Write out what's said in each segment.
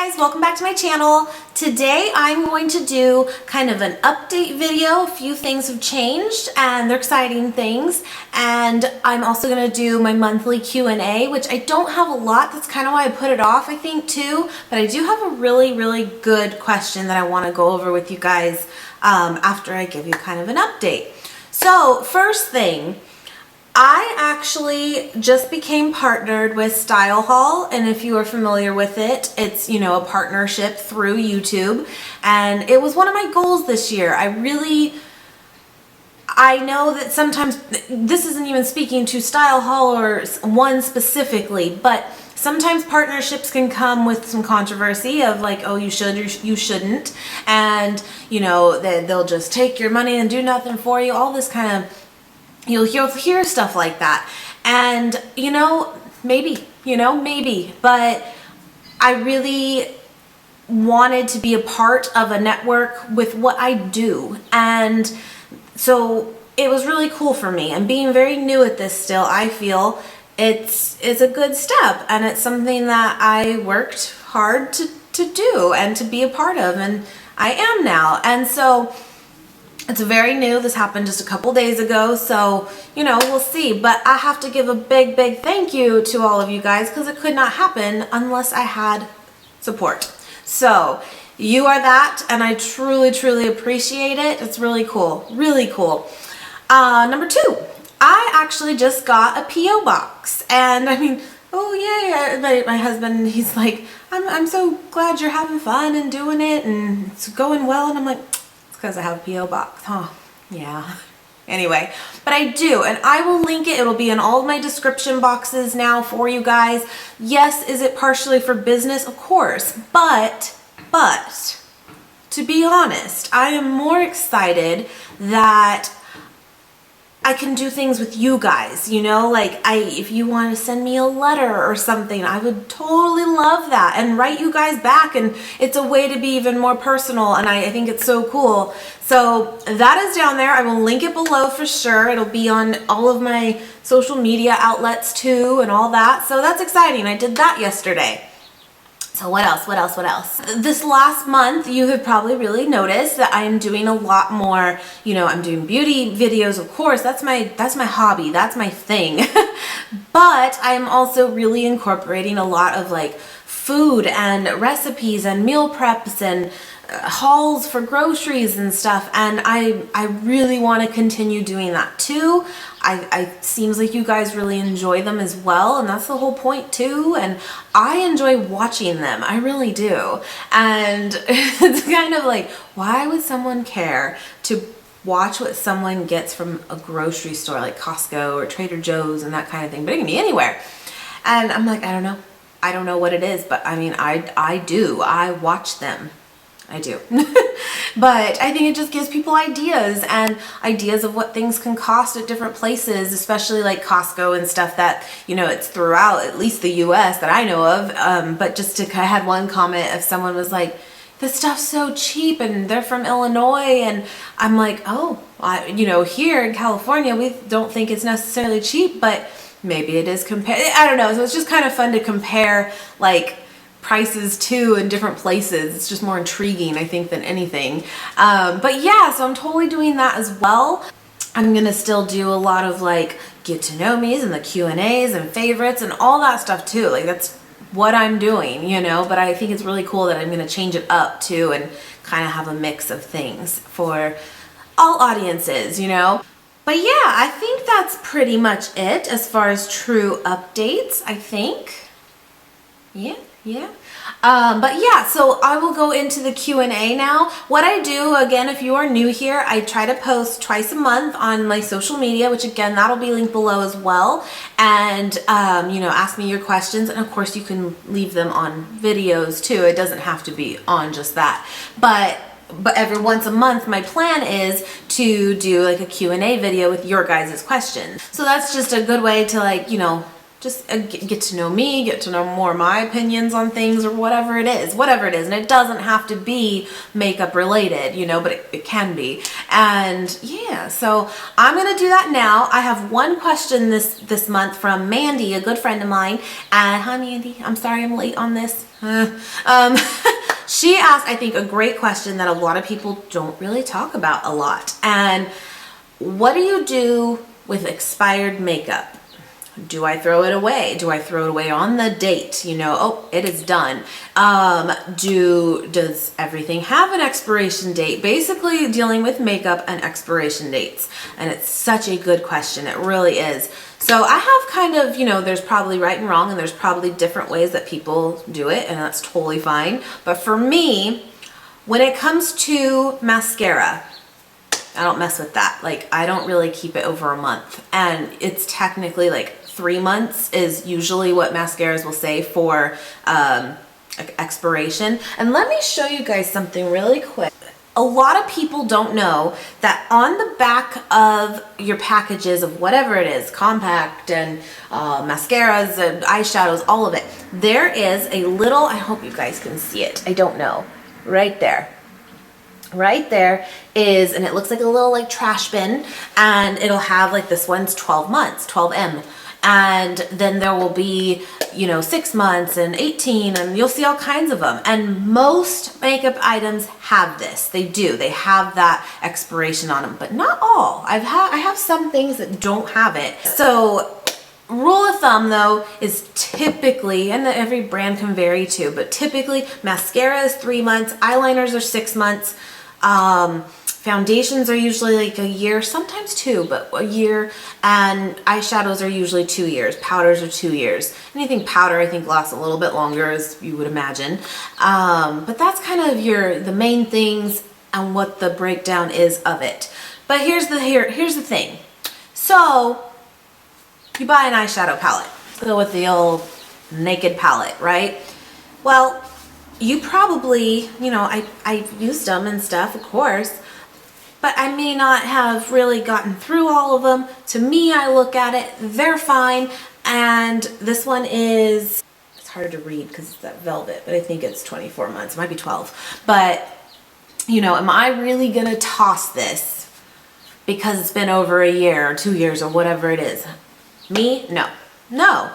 guys, welcome back to my channel. Today I'm going to do kind of an update video. A few things have changed and they're exciting things, and I'm also going to do my monthly Q&A, which I don't have a lot. That's kind of why I put it off, I think, too, but I do have a really good question that I want to go over with you guys after I give you kind of an update. So first thing, I actually just became partnered with Style Haul, and if you are familiar with it, it's, you know, a partnership through YouTube, and it was one of my goals this year. I know that sometimes, this isn't even speaking to Style Haul or one specifically, but sometimes partnerships can come with some controversy of like, oh, you should or you shouldn't, and, you know, they'll just take your money and do nothing for you, all this kind of, you'll hear stuff like that. And, you know, maybe, but I really wanted to be a part of a network with what I do. And so it was really cool for me. And being very new at this still, I feel it's a good step. And it's something that I worked hard to do and to be a part of. And I am now. And so it's very new. This happened just a couple days ago, so, you know, we'll see. But I have to give a big thank you to all of you guys, because it could not happen unless I had support. So you are that, and I truly appreciate it. It's really cool, really cool. Number two, I actually just got a P.O. box, and I mean, oh yeah, my husband, he's like, I'm so glad you're having fun and doing it, and it's going well, and I'm like, because I have a P.O. box, huh? Yeah. Anyway, but I do, and I will link it. It'll be in all of my description boxes now for you guys. Yes, is it partially for business? Of course, but to be honest, I am more excited that I can do things with you guys, you know, like if you want to send me a letter or something, I would totally love that, and write you guys back, and it's a way to be even more personal, and I think it's so cool. So that is down there. I will link it below for sure. It'll be on all of my social media outlets too and all that. So that's exciting. I did that yesterday. So what else? This last month, you have probably really noticed that I am doing a lot more, you know, I'm doing beauty videos, of course, that's my hobby, that's my thing. But I am also really incorporating a lot of like food and recipes and meal preps and hauls for groceries and stuff, and I really want to continue doing that too. I seems like you guys really enjoy them as well, and that's the whole point too, and I enjoy watching them. I really do. And it's kind of like, why would someone care to watch what someone gets from a grocery store like Costco or Trader Joe's and that kind of thing, but it can be anywhere. And I'm like, I don't know what it is, but I mean, I watch them. I do. But I think it just gives people ideas, and ideas of what things can cost at different places, especially like Costco and stuff that, you know, it's throughout at least the US that I know of. But just I had one comment of someone was like, this stuff's so cheap and they're from Illinois, and I'm like, oh, you know, here in California we don't think it's necessarily cheap, but maybe it is compared. I don't know. So it's just kind of fun to compare like prices too in different places. It's just more intriguing, I think, than anything. But yeah, so I'm totally doing that as well. I'm gonna still do a lot of like get to know me's and the Q&As and favorites and all that stuff too. Like that's what I'm doing, you know, but I think it's really cool that I'm gonna change it up too and kind of have a mix of things for all audiences, you know. But yeah, I think that's pretty much it as far as true updates, I think. Yeah. But yeah, so I will go into the Q&A now. What I do, again, if you are new here, I try to post twice a month on my social media, which again, that'll be linked below as well. And, you know, ask me your questions. And of course you can leave them on videos too. It doesn't have to be on just that. But every once a month, my plan is to do like a Q&A video with your guys' questions. So that's just a good way to, like, you know, just get to know me, get to know more my opinions on things, or whatever it is. And it doesn't have to be makeup related, you know, but it can be. And yeah, so I'm gonna do that now. I have one question this month from Mandy, a good friend of mine. And hi Mandy, I'm sorry I'm late on this. She asked, I think, a great question that a lot of people don't really talk about a lot. And what do you do with expired makeup? Do I throw it away? Do I throw it away on the date? You know, oh, it is done. Does everything have an expiration date? Basically dealing with makeup and expiration dates. And it's such a good question. It really is. So I have kind of, you know, there's probably right and wrong, and there's probably different ways that people do it, and that's totally fine. But for me, when it comes to mascara, I don't mess with that. Like, I don't really keep it over a month. And it's technically like 3 months is usually what mascaras will say for expiration. And let me show you guys something really quick. A lot of people don't know that on the back of your packages of whatever it is, compact and mascaras and eyeshadows, all of it, there is a little, I hope you guys can see it, I don't know, right there. Right there is, and it looks like a little like trash bin, and it'll have like, this one's 12 months, 12M. And then there will be, you know, 6 months and 18, and you'll see all kinds of them. And most makeup items have this. They do. They have that expiration on them, but not all. I have some things that don't have it. So rule of thumb though is typically, and every brand can vary too, but typically mascara is 3 months, eyeliners are 6 months, foundations are usually like a year, sometimes 2, but a year, and eyeshadows are usually 2 years, powders are 2 years. Anything powder I think lasts a little bit longer, as you would imagine. But that's kind of the main things and what the breakdown is of it. But here's the thing. So you buy an eyeshadow palette. Let's go with the old naked palette, right? Well, you probably, you know, I used them and stuff, of course, but I may not have really gotten through all of them. To me, I look at it, they're fine. And this one is, it's hard to read because it's that velvet, but I think it's 24 months, it might be 12. But, you know, am I really gonna toss this because it's been over a year or 2 years or whatever it is? Me? No.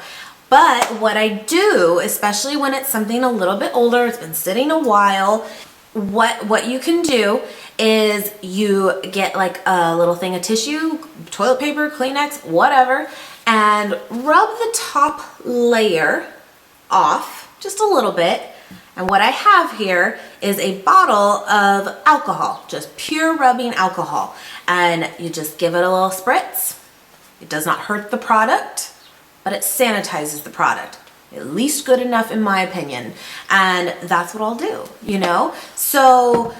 But what I do, especially when it's something a little bit older, it's been sitting a while, what you can do is you get like a little thing of tissue, toilet paper, Kleenex, whatever, and rub the top layer off just a little bit. And what I have here is a bottle of alcohol, just pure rubbing alcohol. And you just give it a little spritz. It does not hurt the product, but it sanitizes the product. At least good enough in my opinion. And that's what I'll do, you know? So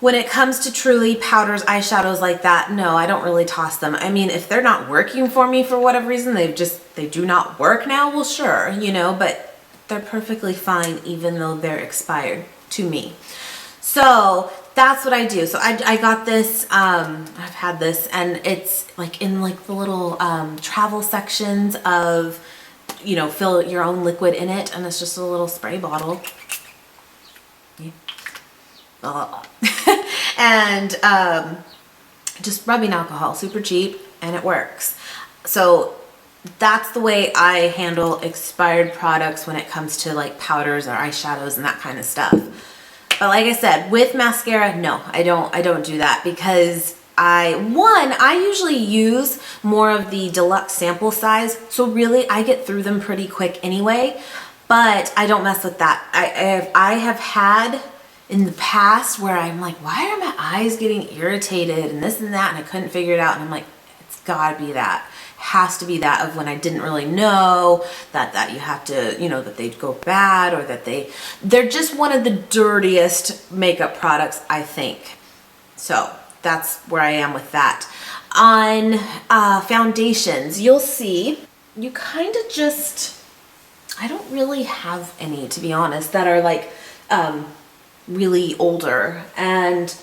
when it comes to truly powders, eyeshadows like that, no, I don't really toss them. I mean, if they're not working for me for whatever reason, they do not work now, well, sure, you know, but they're perfectly fine even though they're expired to me. So that's what I do. So I got this, I've had this, and it's like in like the little travel sections of, you know, fill your own liquid in it, and it's just a little spray bottle. Yeah. Oh. And just rubbing alcohol, super cheap, and it works. So that's the way I handle expired products when it comes to like powders or eyeshadows and that kind of stuff. But like I said, with mascara, no, I don't do that, because I usually use more of the deluxe sample size, so really I get through them pretty quick anyway, but I don't mess with that. I have had in the past where I'm like, why are my eyes getting irritated and this and that, and I couldn't figure it out, and I'm like, it's gotta be that. Has to be that, of when I didn't really know that you have to, you know, that they'd go bad, or that they're just one of the dirtiest makeup products, I think. So that's where I am with that. On foundations, you'll see, you kind of just, I don't really have any, to be honest, that are like really older. And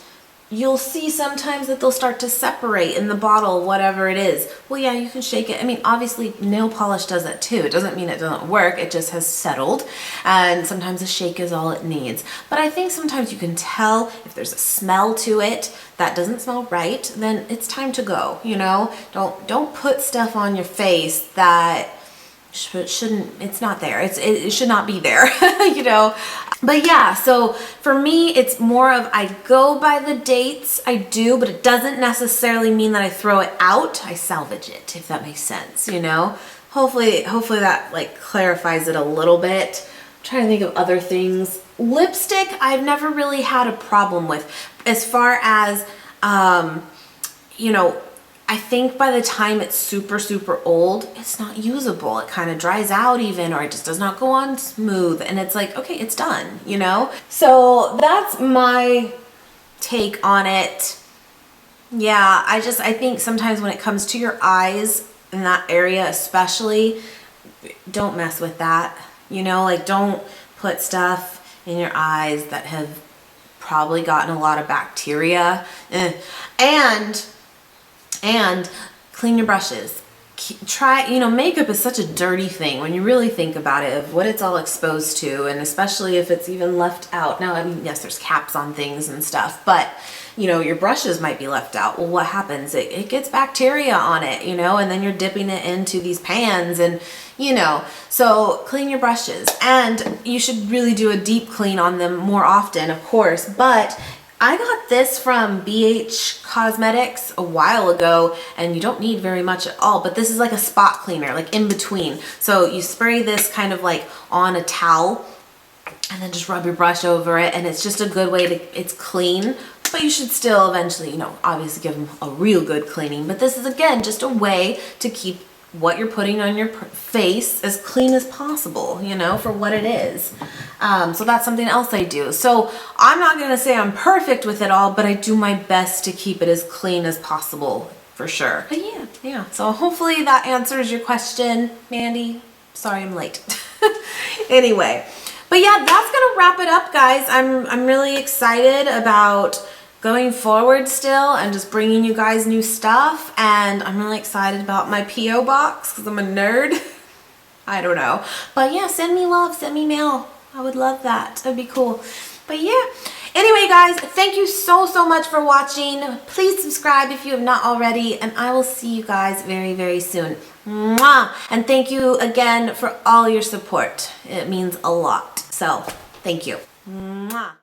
you'll see sometimes that they'll start to separate in the bottle, whatever it is. Well, yeah, you can shake it. I mean, obviously nail polish does that too. It doesn't mean it doesn't work. It just has settled, and sometimes a shake is all it needs. But I think sometimes you can tell if there's a smell to it that doesn't smell right, then it's time to go, you know? Don't put stuff on your face that shouldn't, it's not there. It should not be there, you know? But yeah, so for me, it's more of I go by the dates, I do, but it doesn't necessarily mean that I throw it out. I salvage it, if that makes sense, you know? Hopefully that like clarifies it a little bit. I'm trying to think of other things. Lipstick, I've never really had a problem with. As far as, you know, I think by the time it's super, super old, it's not usable. It kind of dries out even, or it just does not go on smooth. And it's like, okay, it's done, you know? So that's my take on it. Yeah, I think sometimes when it comes to your eyes in that area especially, don't mess with that. You know, like don't put stuff in your eyes that have probably gotten a lot of bacteria. And clean your brushes. Try, you know, makeup is such a dirty thing when you really think about it, of what it's all exposed to, and especially if it's even left out. Now, I mean, yes, there's caps on things and stuff, but you know, your brushes might be left out. Well, what happens? It gets bacteria on it, you know, and then you're dipping it into these pans and, you know, so clean your brushes. And you should really do a deep clean on them more often, of course, but I got this from BH Cosmetics a while ago, and you don't need very much at all, but this is like a spot cleaner, like in between. So you spray this kind of like on a towel and then just rub your brush over it, and it's just a good way to, it's clean, but you should still eventually, you know, obviously give them a real good cleaning. But this is, again, just a way to keep what you're putting on your face as clean as possible, you know, for what it is. So that's something else I do. So I'm not going to say I'm perfect with it all, but I do my best to keep it as clean as possible, for sure. But yeah. So hopefully that answers your question, Mandy. Sorry I'm late. Anyway, but yeah, that's going to wrap it up, guys. I'm really excited about going forward still and just bringing you guys new stuff, and I'm really excited about my P.O. box because I'm a nerd. I don't know, but yeah, send me love, send me mail. I would love that. That'd be cool. But yeah, anyway guys, thank you so much for watching. Please subscribe if you have not already, and I will see you guys very, very soon. Mwah! And thank you again for all your support. It means a lot, so thank you. Mwah!